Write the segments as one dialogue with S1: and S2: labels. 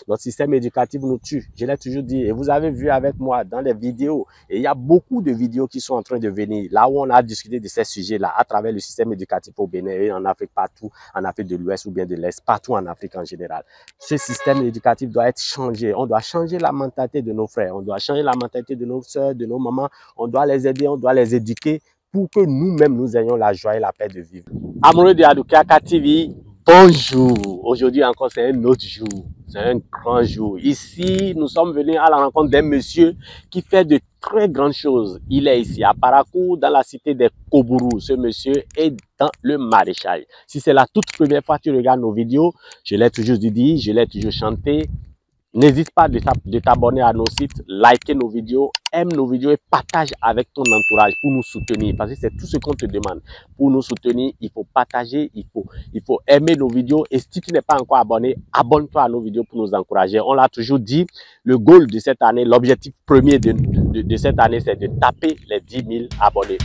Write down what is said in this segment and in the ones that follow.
S1: Notre système éducatif nous tue, je l'ai toujours dit. Et vous avez vu avec moi dans les vidéos, et il y a beaucoup de vidéos qui sont en train de venir, là où on a discuté de ces sujets-là, à travers le système éducatif au Bénin et en Afrique partout, en Afrique de l'Ouest ou bien de l'Est, partout en Afrique en général. Ce système éducatif doit être changé. On doit changer la mentalité de nos frères, on doit changer la mentalité de nos soeurs, de nos mamans. On doit les aider, on doit les éduquer pour que nous-mêmes, nous ayons la joie et la paix de vivre. Amoureux de Adukiaka TV, bonjour. Aujourd'hui encore, c'est un autre jour. C'est un grand jour. Ici, nous sommes venus à la rencontre d'un monsieur qui fait de très grandes choses. Il est ici à Parakou, dans la cité des Kobourou. Ce monsieur est dans le maraîchage. Si c'est la toute première fois que tu regardes nos vidéos, je l'ai toujours dit, je l'ai toujours chanté. N'hésite pas de t'abonner à nos sites, liker nos vidéos, aime nos vidéos et partage avec ton entourage pour nous soutenir. Parce que c'est tout ce qu'on te demande. Pour nous soutenir, il faut partager, il faut aimer nos vidéos. Et si tu n'es pas encore abonné, abonne-toi à nos vidéos pour nous encourager. On l'a toujours dit, le goal de cette année, l'objectif premier de cette année, c'est de taper les 10 000 abonnés.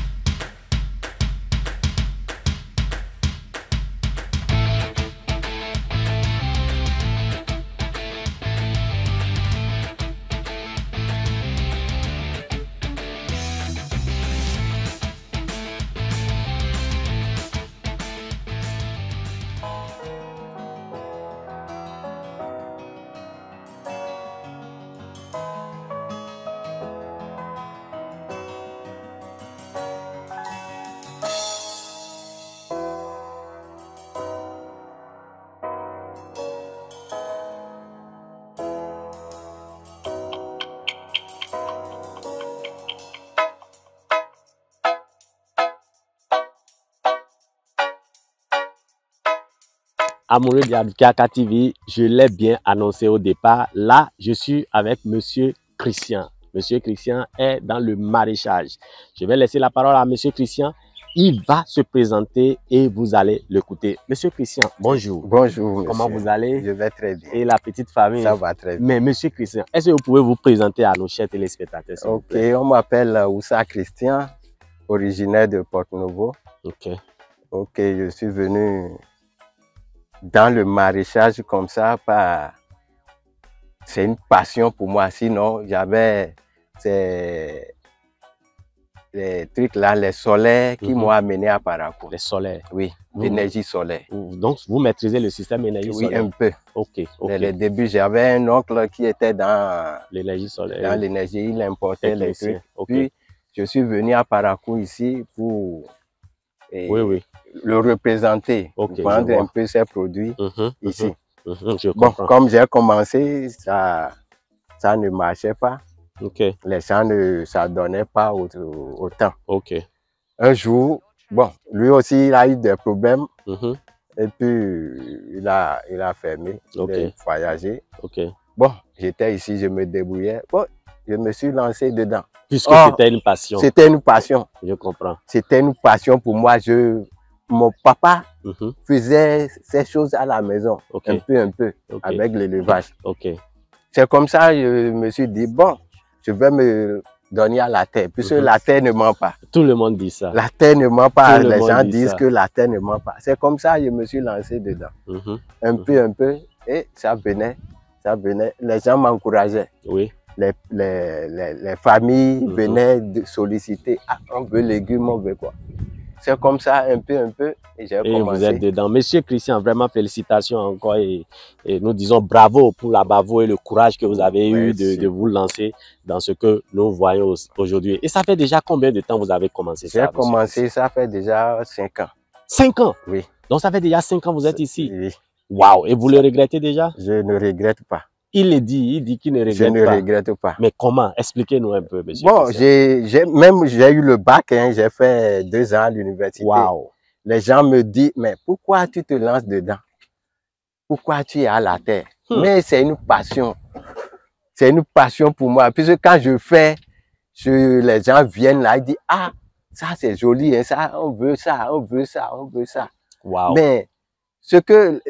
S1: Amoureux de Adukiaka TV, je l'ai bien annoncé au départ. Là, je suis avec Monsieur Christian. Monsieur Christian est dans le maraîchage. Je vais laisser la parole à Monsieur Christian. Il va se présenter et vous allez l'écouter. Monsieur Christian, bonjour.
S2: Bonjour, monsieur.
S1: Comment vous allez?
S2: Je vais très bien.
S1: Et la petite famille?
S2: Ça va très bien.
S1: Mais Monsieur Christian, est-ce que vous pouvez vous présenter à nos chers téléspectateurs?
S2: Ok, on m'appelle Oussa Christian, originaire de Porto-Novo.
S1: Ok.
S2: Ok, je suis venu dans le maraîchage comme ça, c'est une passion pour moi. Sinon, j'avais les trucs là, les solaires qui m'ont amené à Parakou.
S1: Les solaires?
S2: Oui, l'énergie solaire.
S1: Donc, vous maîtrisez le système énergie solaire?
S2: Oui, un peu.
S1: Ok.
S2: Les débuts, j'avais un oncle qui était dans
S1: l'énergie solaire.
S2: Dans l'énergie, il importait les trucs.
S1: Okay.
S2: Puis, je suis venu à Parakou ici pour le représenter, vendre un peu ses produits ici.
S1: Je
S2: bon,
S1: comprends.
S2: comme j'ai commencé, ça ne marchait pas. Les gens ne s'adonnaient pas autant. Un jour, bon, lui aussi, il a eu des problèmes. Et puis, il a fermé, il a voyagé. Bon, j'étais ici, je me débrouillais. Bon, je me suis lancé dedans.
S1: Puisque c'était une passion.
S2: C'était une passion.
S1: Je comprends.
S2: C'était une passion pour moi. Mon papa faisait ces choses à la maison, un peu, avec l'élevage. C'est comme ça que je me suis dit, bon, je vais me donner à la terre, puisque la terre ne ment pas.
S1: Tout le monde dit ça.
S2: La terre ne ment pas. Les gens disent que la terre ne ment pas. C'est comme ça que je me suis lancé dedans. Un peu, et ça venait. Les gens m'encourageaient.
S1: Oui.
S2: Les familles venaient de solliciter. Ah, on veut légumes, on veut quoi. C'est comme ça, un peu, et j'ai commencé.
S1: Vous êtes dedans. Monsieur Christian, vraiment félicitations encore et nous disons bravo pour la bravoure et le courage que vous avez eu de vous lancer dans ce que nous voyons aujourd'hui. Et ça fait déjà combien de temps vous avez commencé ça?
S2: J'ai commencé, ça fait déjà 5 ans.
S1: 5 ans?
S2: Oui.
S1: Donc ça fait déjà 5 ans que vous êtes ici?
S2: Oui.
S1: Waouh! Et vous le regrettez déjà?
S2: Je ne regrette pas.
S1: Il le dit, il dit qu'il ne regrette pas.
S2: Je ne regrette pas.
S1: Mais comment? Expliquez-nous un peu, monsieur.
S2: Bon, j'ai eu le bac, j'ai fait 2 ans à l'université.
S1: Waouh!
S2: Les gens me disent, mais pourquoi tu te lances dedans? Pourquoi tu es à la terre? Mais c'est une passion. C'est une passion pour moi. Puisque quand je fais, les gens viennent là, ils disent, ah, ça c'est joli, hein, ça, on veut ça, on veut ça, on veut ça.
S1: Wow.
S2: Mais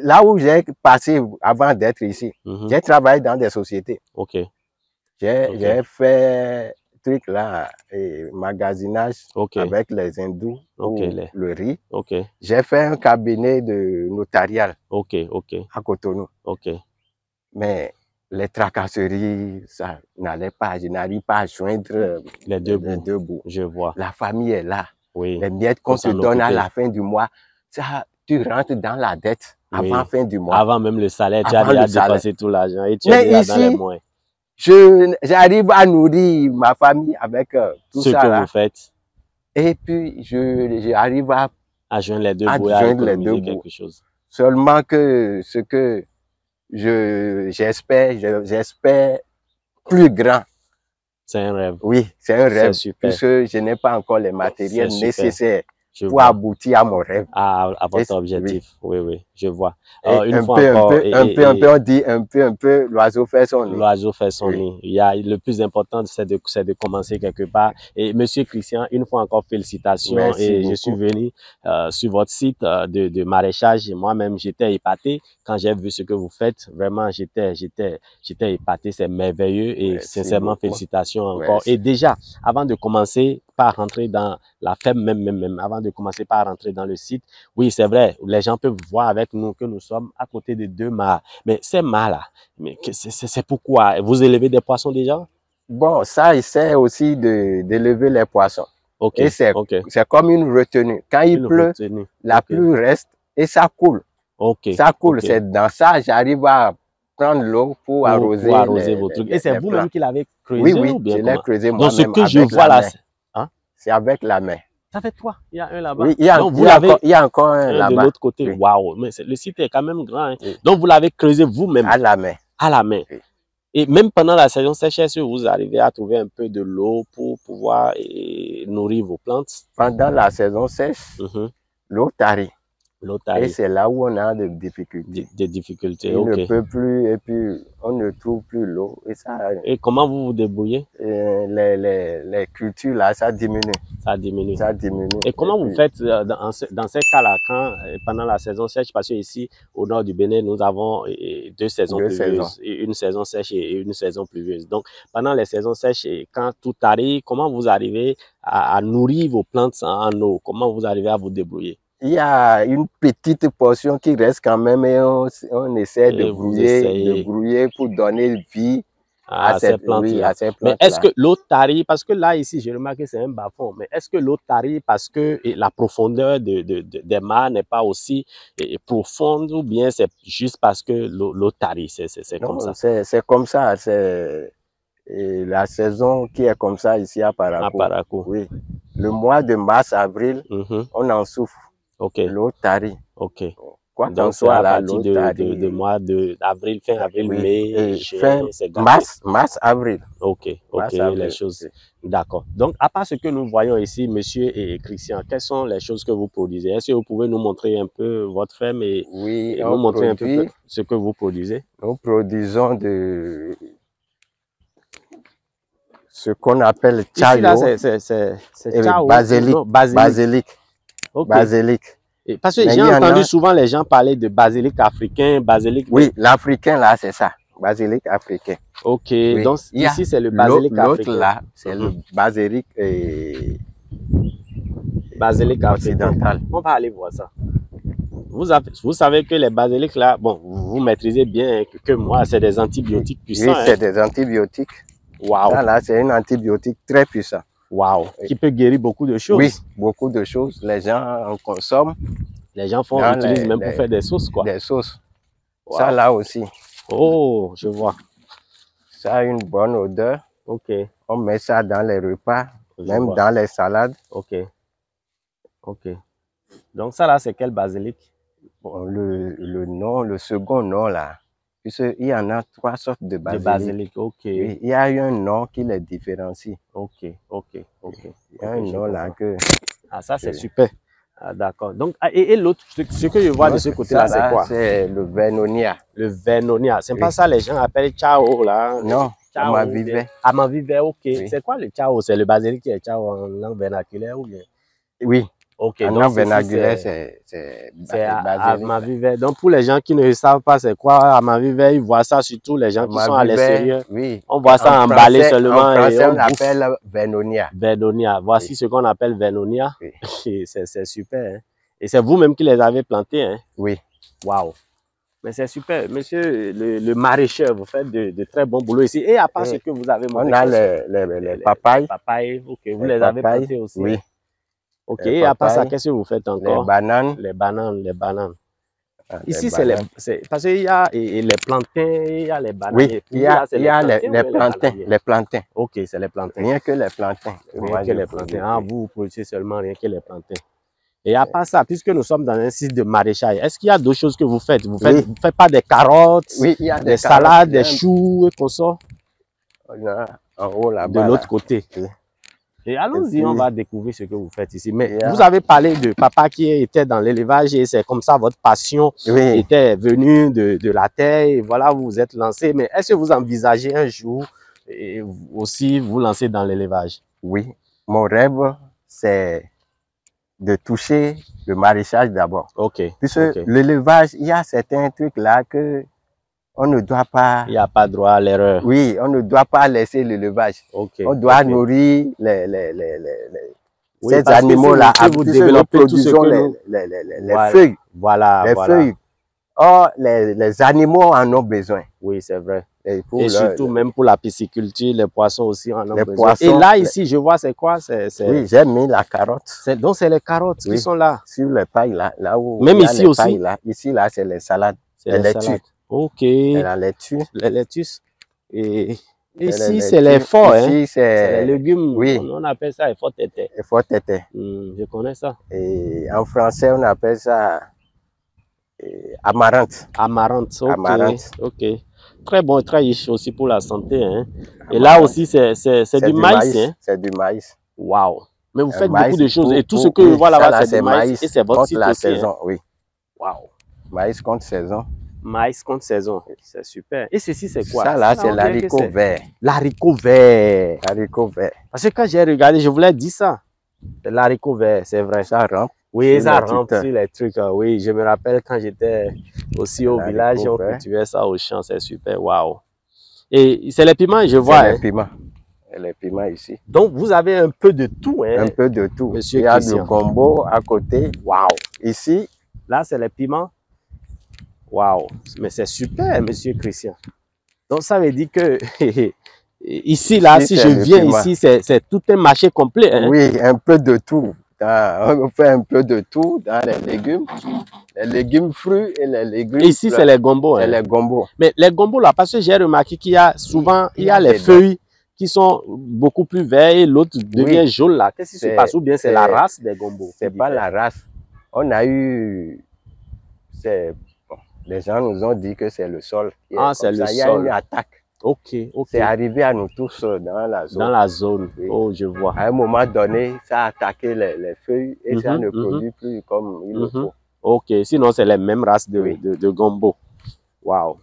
S2: là où j'ai passé avant d'être ici, j'ai travaillé dans des sociétés. J'ai fait truc là, magasinage avec les hindous, le riz. J'ai fait un cabinet de notarial à Cotonou. Mais les tracasseries, ça n'allait pas. Je n'arrive pas à joindre
S1: les deux bouts. Je vois.
S2: La famille est là.
S1: Oui.
S2: Les miettes qu'on te donne à la fin du mois, ça, tu rentres dans la dette avant la fin du mois.
S1: Avant même le salaire, tu as déjà dépassé tout l'argent et tu
S2: es
S1: déjà
S2: ici,
S1: dans les moyens.
S2: J'arrive à nourrir ma famille avec tout ça.
S1: Ce que vous faites.
S2: Et puis, j'arrive
S1: à joindre les deux bouts et à économiser quelque chose.
S2: Seulement que ce que j'espère plus grand.
S1: C'est un rêve.
S2: Oui, c'est un rêve.
S1: Super.
S2: Puisque je n'ai pas encore les matériels nécessaires pour aboutir à mon rêve.
S1: À votre objectif. Oui, oui, je vois.
S2: On dit un peu, l'oiseau fait son nid.
S1: L'oiseau fait son nid. Le plus important, c'est de commencer quelque part. Et Monsieur Christian, une fois encore, félicitations. Merci beaucoup. Je suis venu sur votre site de maraîchage. Moi-même, j'étais épaté quand j'ai vu ce que vous faites. Vraiment, j'étais épaté. C'est merveilleux et sincèrement, félicitations encore. Et déjà, avant de commencer par rentrer dans la ferme même, avant de commencer par rentrer dans le site, oui, c'est vrai, les gens peuvent voir avec nous que nous sommes à côté de 2 mares. Mais ces mares-là, c'est pourquoi? Vous élevez des poissons déjà?
S2: Bon, ça essaie aussi d'élever les poissons.
S1: Okay,
S2: et c'est comme une retenue. Quand il pleut, la pluie reste et ça coule. Ça coule, c'est dans ça j'arrive à prendre l'eau pour arroser
S1: vos trucs. Et c'est vous-même qui l'avez creusé?
S2: Oui,
S1: ou bien
S2: je l'ai creusé moi-même.
S1: Donc ce que je vois là,
S2: c'est avec la main.
S1: Ça fait toi. Il y a un là-bas.
S2: Oui, il y a encore un là-bas.
S1: De l'autre côté. Waouh. Mais le site est quand même grand. Hein. Donc vous l'avez creusé vous-même.
S2: À la main.
S1: À la main. Oui. Et même pendant la saison sèche, est-ce que vous arrivez à trouver un peu de l'eau pour pouvoir nourrir vos plantes?
S2: Pendant la saison sèche, l'eau tarit. Et c'est là où on a des difficultés.
S1: Des difficultés,
S2: on ne peut plus, et puis on ne trouve plus l'eau.
S1: Et comment vous vous débrouillez?
S2: Les cultures là, ça diminue.
S1: Ça diminue.
S2: Ça diminue.
S1: Et comment vous faites dans ces cas-là, pendant la saison sèche, parce que ici, au nord du Bénin, nous avons 2 saisons pluvieuses, une saison sèche et une saison pluvieuse. Donc, pendant les saisons sèches, quand tout arrive, comment vous arrivez à nourrir vos plantes en eau? Comment vous arrivez à vous débrouiller?
S2: Il y a une petite portion qui reste quand même et on essaie de brouiller pour donner vie à ces plantes-là.
S1: Mais est-ce que l'eau tarit, parce que là, ici, j'ai remarqué que c'est un bas-fond, mais est-ce que l'eau tarit parce que la profondeur des mares n'est pas aussi profonde ou bien c'est juste parce que l'eau tarit? C'est comme ça?
S2: C'est comme ça. C'est la saison qui est comme ça ici à Parakou.
S1: À Parakou.
S2: Oui. Le mois de mars-avril, on en souffre. L'eau tarit. Quoi qu'on soit là, l'eau tarit.
S1: De mois d'avril, fin avril, mai, juin, c'est
S2: mars, avril.
S1: Les choses. D'accord. Donc, à part ce que nous voyons ici, monsieur et Christian, quelles sont les choses que vous produisez? Est-ce que vous pouvez nous montrer un peu votre ferme et nous montrer un peu ce que vous produisez?
S2: Nous produisons ce qu'on appelle chayo.
S1: C'est
S2: basilic. Basilic.
S1: Parce que j'ai entendu souvent les gens parler de basilic africain, basilic.
S2: Oui, l'africain là, c'est ça. Basilic africain.
S1: Oui. Donc ici c'est le basilic africain.
S2: L'autre là, c'est le basilic
S1: occidental. On va aller voir ça. Vous savez que les basilics là, bon, vous maîtrisez bien que moi, c'est des antibiotiques puissants.
S2: Oui, c'est des antibiotiques.
S1: Waouh.
S2: Ça là, c'est un antibiotique très puissant.
S1: Waouh. Qui peut guérir beaucoup de choses.
S2: Oui, beaucoup de choses. Les gens en consomment.
S1: Les gens utilisent même pour faire des sauces, quoi.
S2: Des sauces. Wow. Ça là aussi.
S1: Oh, je vois.
S2: Ça a une bonne odeur. On met ça dans les repas, même dans les salades.
S1: Donc ça là, c'est quel basilic?
S2: Bon, le second nom là. Puisqu'il y en a 3 sortes de basilic.
S1: Oui,
S2: il y a un nom qui les différencie.
S1: Il
S2: y a un nom là que...
S1: Ah, ça c'est super. Ah, d'accord. Donc, et l'autre, ce que je vois de ce côté-là, c'est quoi?
S2: C'est le vernonia.
S1: Le vernonia. C'est pas ça les gens appellent chao là?
S2: Non, amavivet.
S1: Amavivet, C'est quoi le chao? C'est le basilic qui est chao en langue vernaculaire ou bien?
S2: Oui. En langue vernaculaire,
S1: c'est amavivet. Donc, pour les gens qui ne savent pas c'est quoi amavivet, ils voient ça surtout les gens qui sont à l'extérieur.
S2: Oui.
S1: On voit ça emballé seulement.
S2: En français, on l'appelle vernonia.
S1: Vernonia. Voici ce qu'on appelle vernonia. C'est super. Hein? Et c'est vous-même qui les avez plantés. Hein?
S2: Oui.
S1: Waouh. Mais c'est super, monsieur le maraîcheur, vous faites de très bons boulots ici. Et à part ce que vous avez montré,
S2: on a les papayes.
S1: Papayes, ok, vous les avez plantés aussi.
S2: Oui.
S1: Ok, et à part ça, qu'est-ce que vous faites encore?
S2: Les bananes.
S1: Les bananes.
S2: Ah,
S1: ici, c'est parce qu'il y a les plantains, il y a les bananes.
S2: Oui, il y a les plantains.
S1: Ok, c'est les plantains.
S2: Rien que les plantains.
S1: Rien que les plantains. Ah, vous produisez seulement rien que les plantains. Et à part ça, puisque nous sommes dans un site de maraîchage, est-ce qu'il y a d'autres choses que vous faites? Vous ne faites pas des carottes, des salades, des choux et tout ça?
S2: En haut là-bas.
S1: De l'autre côté. Et allons-y, on va découvrir ce que vous faites ici. Mais vous avez parlé de papa qui était dans l'élevage et c'est comme ça votre passion était venue de la terre et voilà, vous vous êtes lancé. Mais est-ce que vous envisagez un jour et aussi vous lancer dans l'élevage?
S2: Oui, mon rêve, c'est de toucher le maraîchage d'abord.
S1: Ok.
S2: Puisque l'élevage, il y a certains trucs là que on ne doit pas...
S1: Il n'y a pas droit à l'erreur.
S2: Oui, on ne doit pas laisser l'élevage. On doit nourrir ces animaux-là.
S1: Vous développez tout ce que
S2: les feuilles.
S1: Voilà,
S2: feuilles. Or, les animaux en ont besoin.
S1: Oui, c'est vrai. Et surtout, même pour la pisciculture, les poissons aussi en ont besoin.
S2: Poissons,
S1: et là, ici, je vois, c'est quoi?
S2: Oui, j'ai mis la carotte.
S1: Donc, c'est les carottes qui sont là.
S2: Sur les pailles, là où
S1: même ici aussi?
S2: Pailles, là. Ici, là, c'est les salades.
S1: C'est les laitues. Ok.
S2: La laitue.
S1: Les laitues. Et ici, c'est les forts.
S2: Ici,
S1: c'est les légumes.
S2: Oui.
S1: On appelle ça effort tété.
S2: Effort tété.
S1: Je connais ça.
S2: Et en français, on appelle ça amarante.
S1: Amarante, ok.
S2: Amarante.
S1: Ok. Très bon, très riche aussi pour la santé. Hein. Et là aussi, c'est du maïs. Hein?
S2: C'est du maïs.
S1: Waouh. Mais vous faites beaucoup de choses. Et tout ce que je vois là-bas, c'est du maïs. Et c'est votre site
S2: la
S1: aussi.
S2: Saison,
S1: hein?
S2: Oui.
S1: Waouh.
S2: Maïs contre saison.
S1: Maïs contre saison. C'est super. Et ceci, c'est quoi?
S2: Ça, là, c'est l'haricot vert.
S1: L'haricot vert.
S2: L'haricot vert.
S1: Parce que quand j'ai regardé, je voulais dire ça. L'haricot vert, c'est vrai.
S2: Ça rampe.
S1: Oui, ça rampe sur les trucs. Oui, je me rappelle quand j'étais aussi au village, on cultivait ça au champ. C'est super. Waouh. Et c'est les piments, je vois.
S2: C'est les piments. Les piments ici.
S1: Donc, vous avez un peu de tout. Hein,
S2: un peu de tout.
S1: Monsieur
S2: Il y a
S1: Christian.
S2: du gombo à côté.
S1: Waouh.
S2: Ici.
S1: Là, c'est les piments. Waouh. Mais c'est super, monsieur Christian. Donc, ça veut dire que ici, là, si je viens ici, c'est tout un marché complet. Hein?
S2: Oui, un peu de tout. On fait un peu de tout dans les légumes fruits et les légumes.
S1: Ici, c'est les gombos.
S2: C'est les gombos.
S1: Mais les gombos, là, parce que j'ai remarqué qu'il y a souvent, il y a les feuilles qui sont beaucoup plus vertes et l'autre devient jaune, là. Qu'est-ce qui se passe? Ou bien c'est la race des gombos?
S2: C'est pas la race. On a eu... Bon, les gens nous ont dit que c'est le sol.
S1: Ah, c'est le sol.
S2: Il y a une attaque.
S1: Ok.
S2: C'est arrivé à nous tous dans la zone.
S1: Dans la zone, oui. Oh, je vois.
S2: À un moment donné, ça a attaqué les feuilles et ça ne produit plus comme il le faut.
S1: Ok, sinon c'est les mêmes races de gombo. Waouh.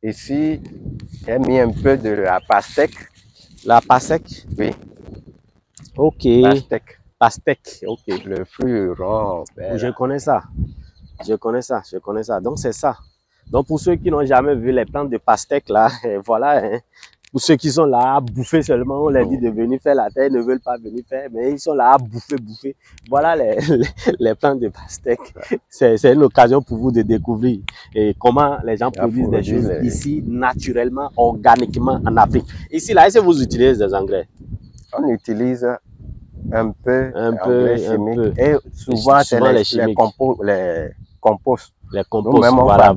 S2: Ici, j'ai mis un peu de la pastèque.
S1: La pastèque?
S2: Oui.
S1: Ok.
S2: Pastèque.
S1: Pastèque, ok.
S2: Le fruit rond.
S1: Je connais ça. Je connais ça. Donc c'est ça. Donc, pour ceux qui n'ont jamais vu les plantes de pastèque, là, voilà, hein. Pour ceux qui sont là à bouffer seulement, on leur dit de venir faire la terre, ils ne veulent pas venir faire, mais ils sont là à bouffer. Voilà les plantes de pastèque. C'est une occasion pour vous de découvrir comment les gens produisent des choses ici, naturellement, organiquement, en Afrique. Ici, là, est-ce que vous utilisez des engrais?
S2: On utilise un peu chimique. Et souvent, c'est les composts.
S1: Les composts, voilà.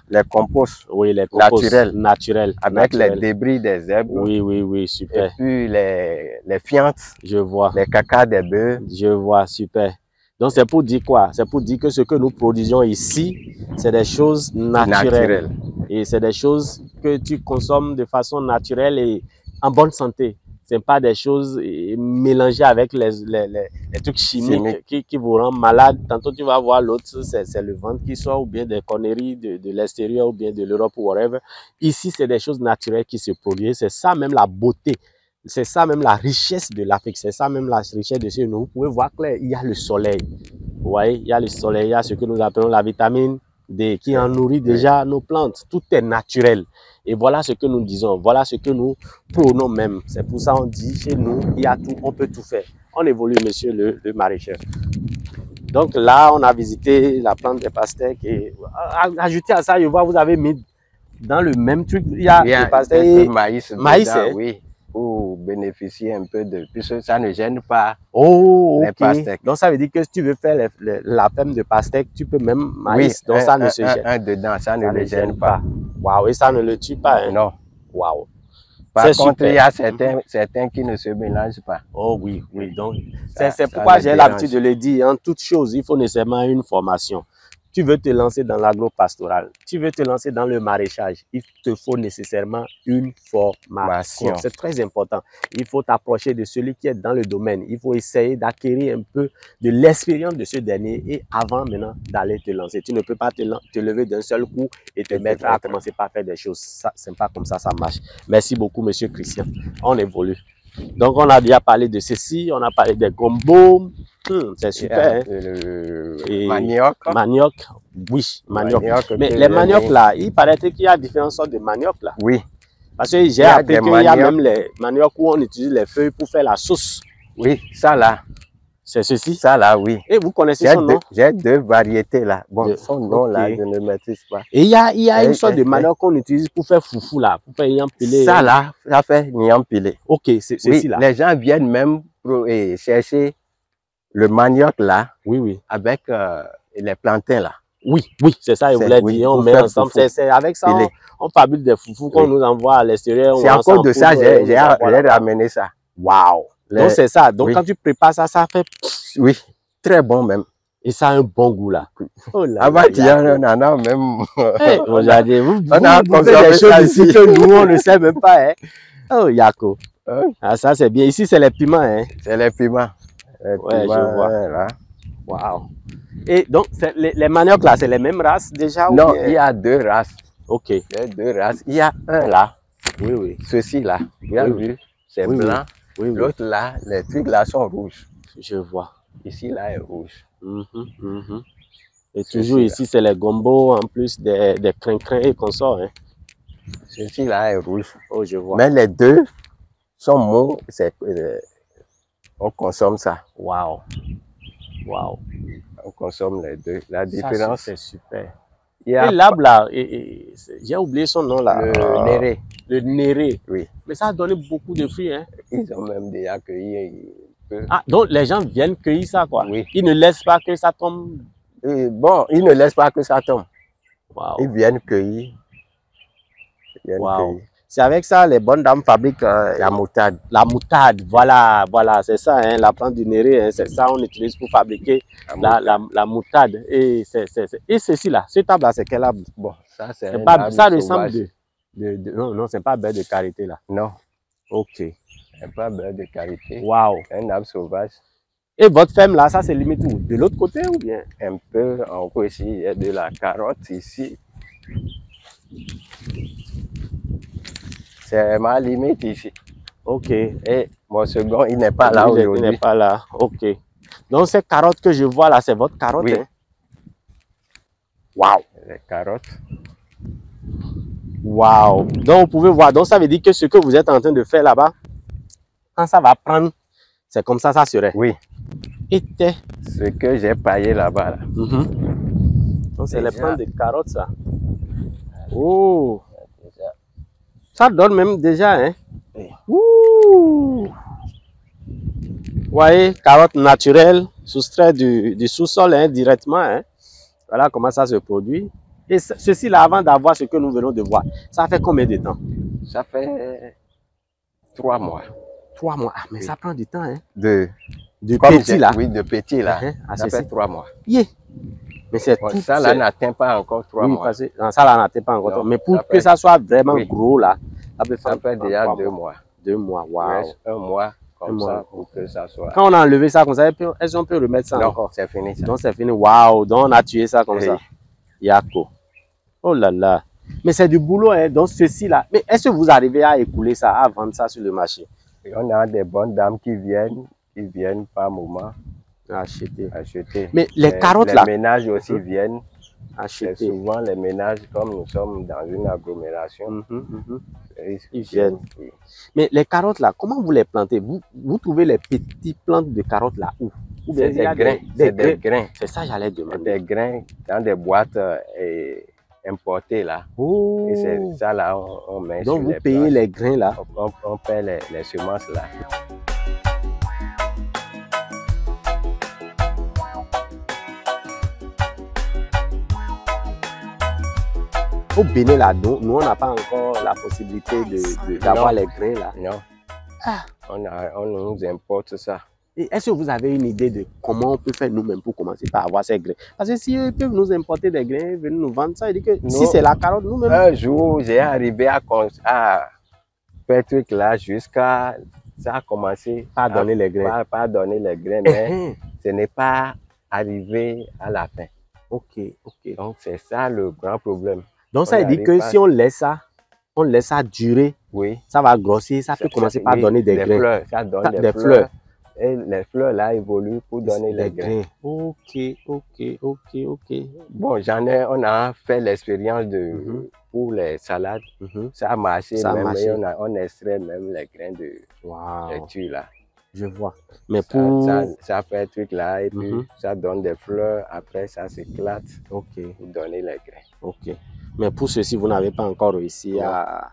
S2: Les composts,
S1: oui, les composts naturels.
S2: Avec les débris des herbes.
S1: Oui, super.
S2: Et puis les fientes.
S1: Je vois.
S2: Les caca des bœufs.
S1: Je vois, super. Donc, c'est pour dire quoi? C'est pour dire que ce que nous produisons ici, c'est des choses naturelles. Et c'est des choses que tu consommes de façon naturelle et en bonne santé. Ce n'est pas des choses mélangées avec les trucs chimiques qui vous rendent malade. Tantôt, tu vas voir l'autre, c'est le ventre qui sort, ou bien des conneries de l'extérieur, ou bien de l'Europe, ou whatever. Ici, c'est des choses naturelles qui se produisent. C'est ça même la beauté. C'est ça même la richesse de l'Afrique. C'est ça même la richesse de chez nous. Vous pouvez voir clair, il y a le soleil. Vous voyez, il y a le soleil, il y a ce que nous appelons la vitamine D qui en nourrit déjà nos plantes. Tout est naturel. Et voilà ce que nous disons, voilà ce que nous prônons même. C'est pour ça qu'on dit, chez nous, il y a tout, on peut tout faire. On évolue, monsieur le maraîcher. Donc là, on a visité la plante des pastèques et ajouté à ça, je vois, vous avez mis dans le même truc, il y a des pastèques et
S2: maïs dedans, oui, pour bénéficier un peu de, puisque ça ne gêne pas les pastèques.
S1: Donc ça veut dire que si tu veux faire la femme de pastèque, tu peux même maïs, donc ça ne se gêne.
S2: Un dedans, ça ne le gêne pas.
S1: Waouh, et ça ne le tue pas, hein?
S2: Non.
S1: Waouh.
S2: Par contre, il y a certains qui ne se mélangent pas.
S1: Oh oui, oui. Donc, c'est pourquoi j'ai l'habitude de le dire. En toute chose, il faut nécessairement une formation. Tu veux te lancer dans l'agro-pastoral, tu veux te lancer dans le maraîchage, il te faut nécessairement une formation. C'est très important. Il faut t'approcher de celui qui est dans le domaine. Il faut essayer d'acquérir un peu de l'expérience de ce dernier et avant maintenant d'aller te lancer. Tu ne peux pas te lever d'un seul coup et te mettre à commencer par faire des choses. Ce n'est pas comme ça marche. Merci beaucoup, Monsieur Christian. On évolue. Donc, on a déjà parlé de ceci, on a parlé des gombos. C'est super.
S2: Manioc.
S1: Manioc, oui, manioc. Mais les maniocs là, il paraît qu'il y a différentes sortes de manioc là.
S2: Oui.
S1: Parce que j'ai appris qu'il y a même les maniocs où on utilise les feuilles pour faire la sauce.
S2: Oui, ça là.
S1: C'est ceci?
S2: Ça là, oui.
S1: Et vous connaissez son nom?
S2: J'ai deux variétés là. Bon, son nom là, je ne maîtrise pas.
S1: Et il y a une sorte de manioc qu'on utilise pour faire foufou là, pour faire yampilé.
S2: Ça là, ça fait yampilé.
S1: Ok, c'est ceci là.
S2: Les gens viennent même pour chercher le manioc là.
S1: Oui, oui.
S2: Avec les plantains là.
S1: Oui, oui, c'est ça, je voulais dire. On met ensemble. C'est avec ça, on fabrique des foufous qu'on nous envoie à l'extérieur.
S2: C'est à cause de ça, j'ai ramené ça.
S1: Waouh! Donc c'est ça. Donc quand tu prépares ça, ça fait.
S2: Oui, très bon même.
S1: Et ça a un bon goût là.
S2: Oh là là. On en a même.
S1: On a consommé des choses ici que nous, on ne sait même pas. Hein. Oh, Yako. Ah, ça c'est bien. Ici, c'est les piments. Hein.
S2: C'est les piments.
S1: Ouais, je vois. Waouh. Et donc, les maniocs là, c'est les mêmes races déjà?
S2: Non, il y a deux races.
S1: Ok.
S2: Il y a deux races. Il y a un là.
S1: Oui, oui.
S2: Ceci là. Vous avez vu? C'est blanc.
S1: Oui, oui.
S2: L'autre là, les trucs là sont rouges.
S1: Je vois.
S2: Ici là est rouge.
S1: Et toujours ici, c'est les gombos en plus des crin-crin et consorts. Hein.
S2: Ceci là est rouge.
S1: Oh, je vois.
S2: Mais les deux sont mous. On consomme ça.
S1: Waouh. Waouh.
S2: On consomme les deux. La différence.
S1: C'est super. Et l'arbre là, j'ai oublié son nom là.
S2: Le néré.
S1: Le néré.
S2: Oui.
S1: Mais ça a donné beaucoup de fruits. Hein.
S2: Ils ont même déjà cueilli.
S1: Ah, donc les gens viennent cueillir ça quoi.
S2: Oui.
S1: Ils ne laissent pas que ça tombe.
S2: Bon, ils ne laissent pas que ça tombe.
S1: Wow.
S2: Ils viennent cueillir.
S1: Wow. C'est avec ça les bonnes dames fabriquent
S2: la moutarde.
S1: La moutarde, voilà, c'est ça, hein, la plante du néré, hein, c'est ça on utilise pour fabriquer la moutarde. Et ceci là, ce arbre là, c'est quel arbre?
S2: Bon, ça c'est
S1: un arbre ça ressemble non, c'est pas beurre de karité là.
S2: Non.
S1: Ok.
S2: C'est pas beurre de karité.
S1: Waouh.
S2: Un arbre sauvage.
S1: Et votre ferme là, ça c'est limite où? De l'autre côté ou bien?
S2: Un peu en haut ici, il y a de la carotte ici. C'est ma limite ici.
S1: Ok.
S2: Et mon second, il n'est pas là aujourd'hui.
S1: Il n'est pas là. Ok. Donc ces carottes que je vois là, c'est votre carotte?
S2: Oui.
S1: Hein? Waouh.
S2: Les carottes.
S1: Waouh. Donc vous pouvez voir. Donc ça veut dire que ce que vous êtes en train de faire là-bas, quand ça va prendre, c'est comme ça serait.
S2: Oui.
S1: Et
S2: ce que j'ai paillé là-bas. Là.
S1: Donc c'est les plantes de carottes ça. Oh. Ça donne même déjà, hein? Oui. Ouh. Vous voyez, carottes naturelles, soustraites du sous-sol hein, directement. Hein? Voilà comment ça se produit. Et ceci là, avant d'avoir ce que nous venons de voir, ça fait combien de temps?
S2: Ça fait 3 mois.
S1: 3 mois. Ah, mais ça prend du temps, hein?
S2: De
S1: petit là?
S2: Oui, de petit là. Ça fait 3 mois.
S1: Yeah. Mais c'est tout.
S2: Ça là n'atteint pas encore 3 mois.
S1: Parce que, ça là n'atteint pas encore 3 mois. Mais pour que ça soit vraiment gros là,
S2: ça fait déjà 2 mois.
S1: 2 mois, waouh.
S2: 1 mois comme ça pour que ça soit.
S1: Quand on a enlevé ça comme ça, est-ce qu'on peut remettre ça encore?
S2: C'est fini ça.
S1: Donc c'est fini, waouh. Donc on a tué ça comme ça. Yako. Oh là là. Mais c'est du boulot, hein. Donc ceci là. Mais est-ce que vous arrivez à écouler ça, à vendre ça sur le marché? Et
S2: on a des bonnes dames qui viennent par moment
S1: acheter.
S2: Mais
S1: les carottes là.
S2: Les ménages aussi viennent
S1: acheter.
S2: Souvent les ménages, comme nous sommes dans une agglomération,
S1: ils viennent. Oui. Mais les carottes là, comment vous les plantez? Vous trouvez les petites plantes de carottes là où? Ou bien
S2: c'est des grains.
S1: C'est ça j'allais demander.
S2: Des grains dans des boîtes importées là.
S1: Oh.
S2: Et c'est ça là, on met
S1: donc
S2: sur
S1: vous
S2: les
S1: payez
S2: planches.
S1: les grains là.
S2: On paye les semences là.
S1: Au Bénin là, nous on n'a pas encore la possibilité d'avoir les grains là.
S2: Non. Ah. On nous importe ça.
S1: Est-ce que vous avez une idée de comment on peut faire nous-mêmes pour commencer par avoir ces grains? Parce que si ils peuvent nous importer des grains, venir nous vendre ça, il dit que si c'est la carotte, nous-mêmes.
S2: Un jour, j'ai arrivé à faire truc là jusqu'à ça a commencé
S1: à donner les grains.
S2: Pas donner les grains, mais ce n'est pas arrivé à la fin.
S1: Ok.
S2: Donc c'est ça le grand problème.
S1: Donc ça veut dire que si on laisse ça durer,
S2: oui,
S1: ça va grossir, ça peut commencer par donner des grains.
S2: Fleurs, ça donne des fleurs. Et les fleurs là évoluent pour donner les grains.
S1: Ok.
S2: Bon, on a fait l'expérience pour les salades. Ça a marché, on extrait même les grains de laitue là.
S1: Je vois. Mais pour...
S2: Ça fait un truc là et puis ça donne des fleurs, après ça s'éclate pour donner les grains.
S1: Ok. Mais pour ceci, vous n'avez pas encore réussi à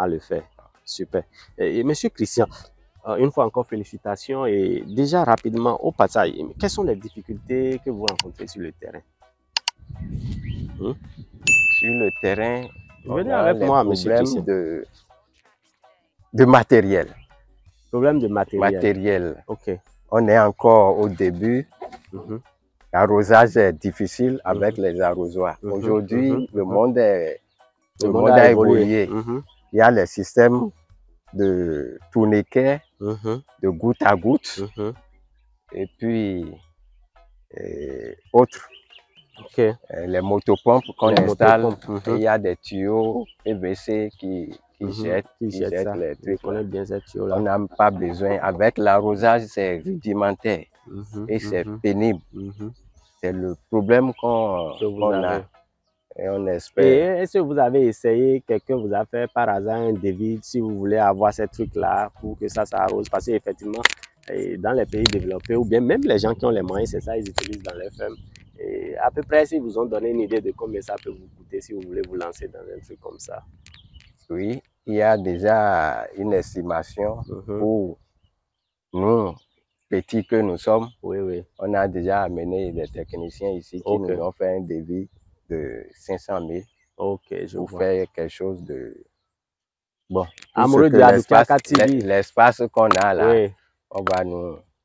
S1: le faire. Super. Et Monsieur Christian, une fois encore, félicitations. Et déjà, rapidement, au passage, quelles sont les difficultés que vous rencontrez sur le terrain?
S2: Sur le terrain,
S1: venez avec moi, monsieur Christian.
S2: De matériel.
S1: Problème de
S2: matériel.
S1: Ok.
S2: On est encore au début. L'arrosage est difficile avec les arrosoirs. Aujourd'hui, le monde a évolué. Il y a les systèmes de tourniquet, de goutte à goutte, et puis autres. Les motopompes qu'on installe, il y a des tuyaux PVC qui jettent les trucs.
S1: On bien ces tuyaux-là.
S2: On n'a pas besoin. Avec l'arrosage, c'est rudimentaire et c'est pénible. C'est le problème qu'on a. Et on espère.
S1: Et est-ce que vous avez essayé, quelqu'un vous a fait par hasard un devis si vous voulez avoir ces trucs-là pour que ça s'arrose? Parce qu'effectivement, dans les pays développés, ou bien même les gens qui ont les moyens, c'est ça, ils utilisent dans les fermes. Et à peu près, si vous ont donné une idée de combien ça peut vous coûter si vous voulez vous lancer dans un truc comme ça.
S2: Oui, il y a déjà une estimation pour nous, petits que nous sommes.
S1: Oui.
S2: On a déjà amené des techniciens ici qui nous ont fait un devis de 500 000 pour faire quelque chose de bon.
S1: Amoureux de Adoukiaka TV.
S2: L'espace qu'on a là, on va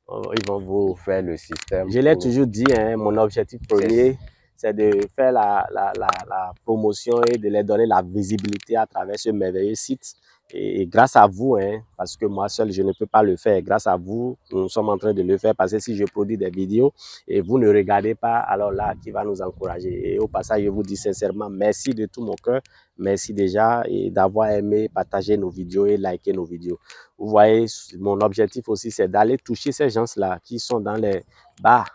S1: ils vont vous
S2: faire le système.
S1: Je l'ai toujours dit, mon objectif premier, c'est de faire la promotion et de leur donner la visibilité à travers ce merveilleux site. Et grâce à vous, parce que moi seul, je ne peux pas le faire. Grâce à vous, nous sommes en train de le faire parce que si je produis des vidéos et vous ne regardez pas, alors là, qui va nous encourager? Et au passage, je vous dis sincèrement, merci de tout mon cœur. Merci déjà d'avoir aimé partager nos vidéos et liker nos vidéos. Vous voyez, mon objectif aussi, c'est d'aller toucher ces gens-là qui sont dans les bas,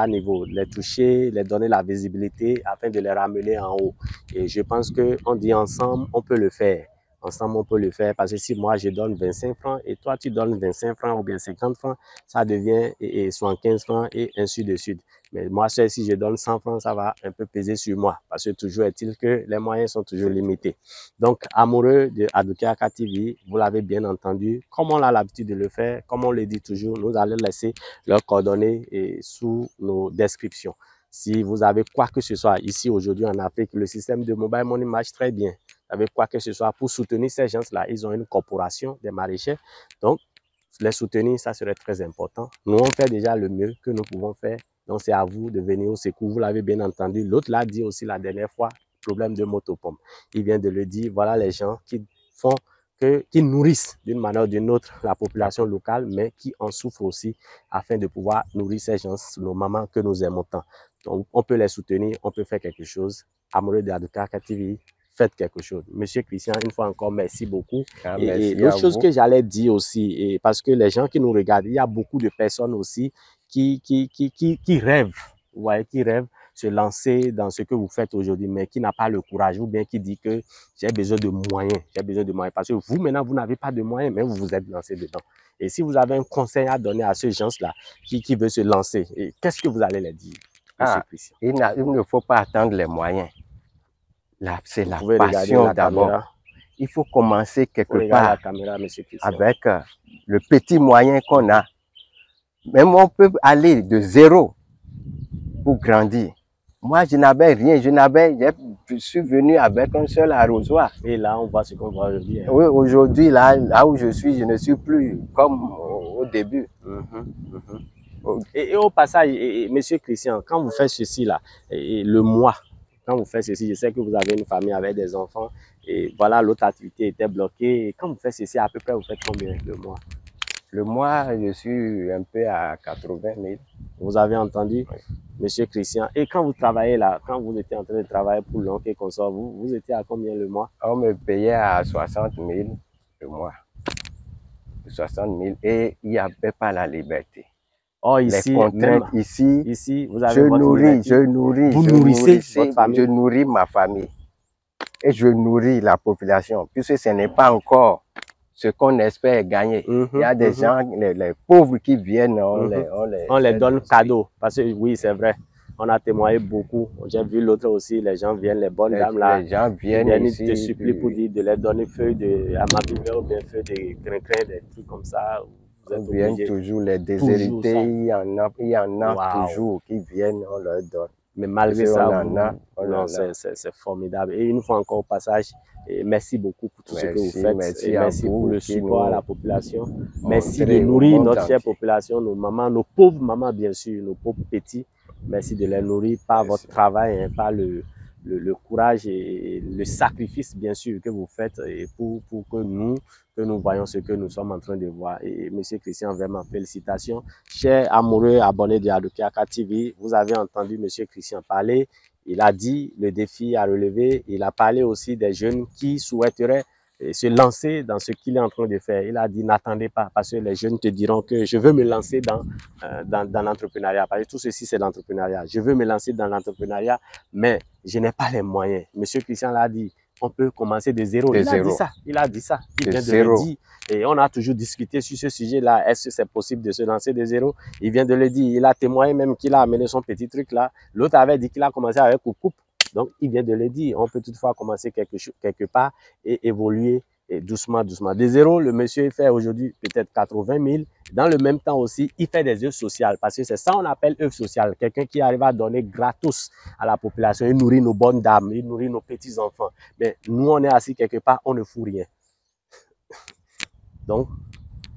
S1: niveaux, les toucher, les donner la visibilité afin de les ramener en haut. Et je pense qu'on dit ensemble, on peut le faire. Ensemble, on peut le faire parce que si moi, je donne 25 francs et toi, tu donnes 25 francs ou bien 50 francs, ça devient 75 francs et ainsi de suite. Mais moi, si je donne 100 francs, ça va un peu peser sur moi parce que toujours est-il que les moyens sont toujours limités. Donc, amoureux de Adoukiaka TV, vous l'avez bien entendu, comme on a l'habitude de le faire, comme on le dit toujours, nous allons laisser leurs coordonnées sous nos descriptions. Si vous avez quoi que ce soit ici aujourd'hui en Afrique, le système de mobile money marche très bien. Avec quoi que ce soit pour soutenir ces gens-là. Ils ont une corporation des maraîchers. Donc, les soutenir, ça serait très important. Nous, on fait déjà le mieux que nous pouvons faire. Donc, c'est à vous de venir au secours. Vous l'avez bien entendu. L'autre l'a dit aussi la dernière fois, problème de motopompe. Il vient de le dire. Voilà les gens qui nourrissent d'une manière ou d'une autre la population locale, mais qui en souffrent aussi afin de pouvoir nourrir ces gens, nos mamans que nous aimons tant. Donc, on peut les soutenir, on peut faire quelque chose. Amoureux de Adoukiaka TV, faites quelque chose. Monsieur Christian, une fois encore, merci beaucoup. Et l'autre chose que j'allais dire aussi, parce que les gens qui nous regardent, il y a beaucoup de personnes aussi qui rêvent, vous voyez, qui rêvent se lancer dans ce que vous faites aujourd'hui, mais qui n'a pas le courage, ou bien qui dit que j'ai besoin de moyens, parce que vous, maintenant, vous n'avez pas de moyens, mais vous vous êtes lancé dedans. Et si vous avez un conseil à donner à ces gens-là qui veulent se lancer, qu'est-ce que vous allez leur dire, monsieur Christian?
S2: Il ne faut pas attendre les moyens. C'est la passion d'abord. Il faut commencer quelque part avec le petit moyen qu'on a. Même on peut aller de zéro pour grandir. Moi, je n'avais rien, je suis venu avec un seul arrosoir.
S1: Et là, on voit ce qu'on voit aujourd'hui.
S2: Oui, aujourd'hui, là où je suis, je ne suis plus comme au début.
S1: Et au passage, monsieur Christian, quand vous faites ceci là, le mois, quand vous faites ceci, je sais que vous avez une famille avec des enfants, et voilà, l'autre activité était bloquée. Et quand vous faites ceci, à peu près, vous faites combien le mois?
S2: Le mois, je suis un peu à 80 000.
S1: Vous avez entendu, oui, monsieur Christian. Et quand vous travaillez là, quand vous étiez en train de travailler pour l'oncle et consort, vous étiez à combien le mois?
S2: On me payait à 60 000 le mois. 60 000 et il n'y avait pas la liberté.
S1: Oh, ici,
S2: les contraintes,
S1: même, ici, vous avez
S2: je nourris ma famille et je nourris la population, puisque ce n'est pas encore ce qu'on espère gagner. Il y a des gens, les pauvres qui viennent,
S1: on les donne cadeau. Parce que oui, c'est vrai, on a témoigné beaucoup. J'ai vu l'autre aussi, les gens viennent, les bonnes dames là.
S2: Les gens viennent ici,
S1: ils te supplient pour dire de les donner feuilles de amabibé ou bien feuilles de crin-crin, des trucs comme ça.
S2: Vous viennent toujours, les déshérités, il y en a toujours qui viennent, on leur donne.
S1: Mais malgré ça, c'est formidable. Et une fois encore au passage, merci beaucoup pour tout ce que vous faites. Merci pour le support à la population. Merci de nourrir notre chère population, nos mamans, nos pauvres mamans bien sûr, nos pauvres petits. Merci de les nourrir par votre travail, hein, par le courage et le sacrifice bien sûr que vous faites et pour que nous voyons ce que nous sommes en train de voir. Et monsieur Christian, vraiment félicitations. Chers amoureux abonnés de Adokiaka TV, vous avez entendu monsieur Christian parler. Il a dit le défi à relever. Il a parlé aussi des jeunes qui souhaiteraient se lancer dans ce qu'il est en train de faire. Il a dit n'attendez pas, parce que les jeunes te diront que je veux me lancer dans l'entrepreneuriat. Parce que tout ceci c'est l'entrepreneuriat. Je veux me lancer dans l'entrepreneuriat, mais je n'ai pas les moyens. Monsieur Christian l'a dit, on peut commencer de zéro. Il a dit ça. Il vient de le dire. Et on a toujours discuté sur ce sujet-là. Est-ce que c'est possible de se lancer de zéro? Il vient de le dire. Il a témoigné même qu'il a amené son petit truc là. L'autre avait dit qu'il a commencé avec coupe. Donc, il vient de le dire. On peut toutefois commencer quelque part et évoluer doucement. De zéro, le monsieur fait aujourd'hui peut-être 80 000. Dans le même temps aussi, il fait des œuvres sociales. Parce que c'est ça qu'on appelle œuvre sociale. Quelqu'un qui arrive à donner gratos à la population. Il nourrit nos bonnes dames, il nourrit nos petits-enfants. Mais nous, on est assis quelque part, on ne fout rien. Donc,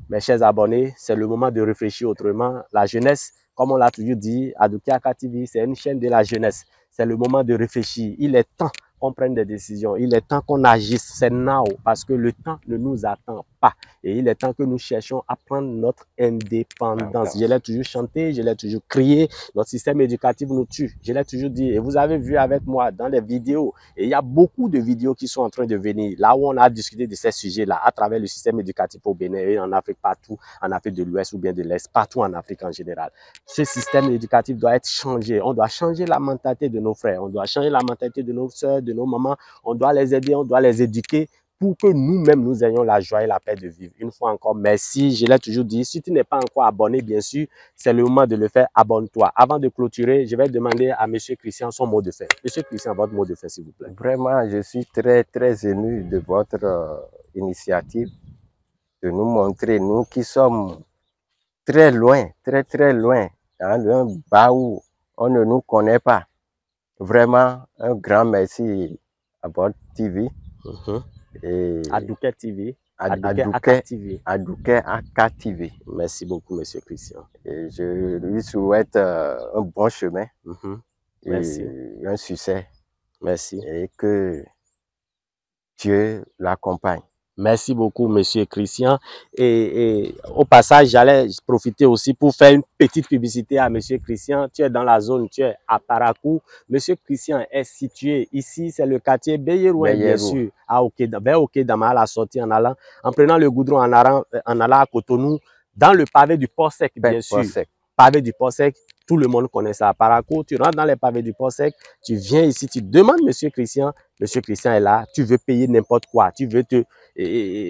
S1: mes chers abonnés, c'est le moment de réfléchir autrement. La jeunesse, comme on l'a toujours dit, Adokiaka TV, c'est une chaîne de la jeunesse. C'est le moment de réfléchir. Il est temps qu'on prenne des décisions. Il est temps qu'on agisse. C'est now, parce que le temps ne nous attend pas. Et il est temps que nous cherchions à prendre notre indépendance. Je l'ai toujours chanté, je l'ai toujours crié. Notre système éducatif nous tue. Je l'ai toujours dit. Et vous avez vu avec moi dans les vidéos. Et il y a beaucoup de vidéos qui sont en train de venir. Là où on a discuté de ces sujets-là, à travers le système éducatif au Bénin et en Afrique partout, en Afrique de l'Ouest ou bien de l'Est, partout en Afrique en général. Ce système éducatif doit être changé. On doit changer la mentalité de nos frères. On doit changer la mentalité de nos soeurs, de nos mamans. On doit les aider, on doit les éduquer pour que nous-mêmes, nous ayons la joie et la paix de vivre. Une fois encore, merci. Je l'ai toujours dit, si tu n'es pas encore abonné, bien sûr, c'est le moment de le faire. Abonne-toi. Avant de clôturer, je vais demander à M. Christian son mot de fin. M. Christian, votre mot de fin, s'il vous plaît.
S2: Vraiment, je suis très, très ému de votre initiative, de nous montrer, nous qui sommes très loin, très loin, dans un bas où on ne nous connaît pas. Vraiment, un grand merci à votre TV.
S1: Et Adouké TV.
S2: Adokiaka TV.
S1: Merci beaucoup, monsieur Christian.
S2: Et je lui souhaite un bon chemin.
S1: Merci.
S2: Et un succès.
S1: Merci.
S2: Et que Dieu l'accompagne.
S1: Merci beaucoup, monsieur Christian. Et au passage, j'allais profiter aussi pour faire une petite publicité à monsieur Christian. Tu es dans la zone, tu es à Parakou. Monsieur Christian est situé ici, c'est le quartier Beyerouin, bien sûr, vers Okedama, à la sortie en allant, en prenant le goudron en allant à Cotonou, dans le pavé du Port Sec, bien sûr. Pavé du Port Sec. Tout le monde connaît ça. Paraco, tu rentres dans les pavés du Port Sec, tu viens ici, tu demandes Monsieur Christian est là, tu veux payer n'importe quoi, tu veux te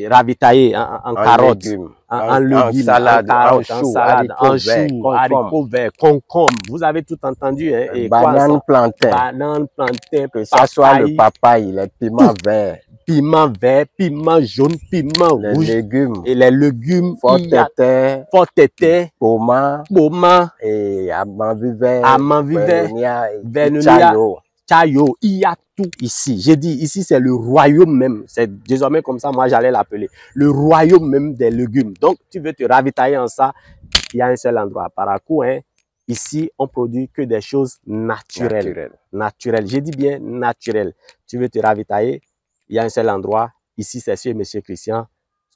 S1: ravitailler en carottes, en légumes,
S2: salade,
S1: en carottes, en salade, en
S2: choux,
S1: haricots verts, concombres. Vous avez tout entendu. Hein,
S2: et banane, plantain.
S1: Banane, plantain,
S2: que ça soit le papaye, les piments verts.
S1: Piment vert, piment jaune, piment rouge.
S2: Légumes.
S1: Et les légumes.
S2: Forteté, poma, et
S1: amand-vivert, vernonia, chayo. Il y a tout ici. J'ai dit, ici, c'est le royaume même. C'est désormais comme ça, moi, j'allais l'appeler. Le royaume même des légumes. Donc, tu veux te ravitailler en ça, il y a un seul endroit. Paraco, hein. Ici, on produit que des choses naturelles. J'ai dit bien naturelles. Tu veux te ravitailler, il y a un seul endroit. Ici, c'est chez Monsieur Christian,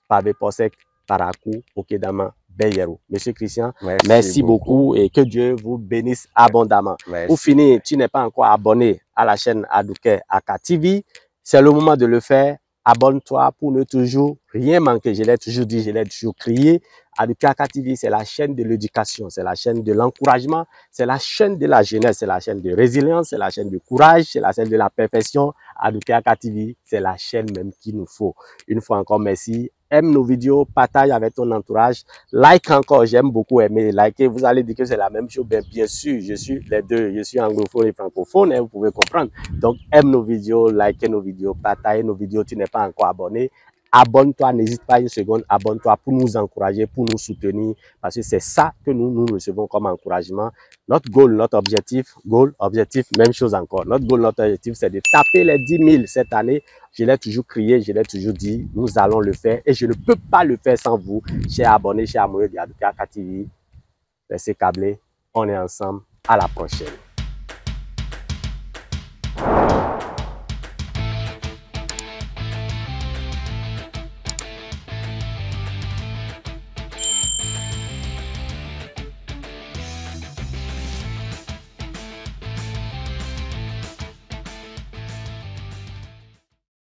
S1: pavé Port Sec, Paraco, Okedama, Beyero. Monsieur Christian, merci beaucoup et que Dieu vous bénisse abondamment. Pour finir, tu n'es pas encore abonné à la chaîne Adouke Aka TV. C'est le moment de le faire. Abonne-toi pour ne toujours rien manquer. Je l'ai toujours dit, je l'ai toujours crié. Adouke Aka TV, c'est la chaîne de l'éducation, c'est la chaîne de l'encouragement, c'est la chaîne de la jeunesse, c'est la chaîne de résilience, c'est la chaîne du courage, c'est la chaîne de la perfection. Adouke Aka TV, c'est la chaîne même qu'il nous faut. Une fois encore, merci. Aime nos vidéos, partage avec ton entourage, like encore, j'aime beaucoup aimer, liker. Vous allez dire que c'est la même chose, bien sûr, je suis les deux, je suis anglophone et francophone, hein, vous pouvez comprendre. Donc, aime nos vidéos, like nos vidéos, partage nos vidéos, tu n'es pas encore abonné. Abonne-toi, n'hésite pas une seconde, abonne-toi pour nous encourager, pour nous soutenir, parce que c'est ça que nous recevons comme encouragement. Notre goal, notre objectif, même chose encore. Notre goal, notre objectif, c'est de taper les 10 000 cette année. Je l'ai toujours crié, je l'ai toujours dit, nous allons le faire et je ne peux pas le faire sans vous, chers abonnés, chers amoureux de Adouke Aka TV. Restez câblés, on est ensemble, à la prochaine.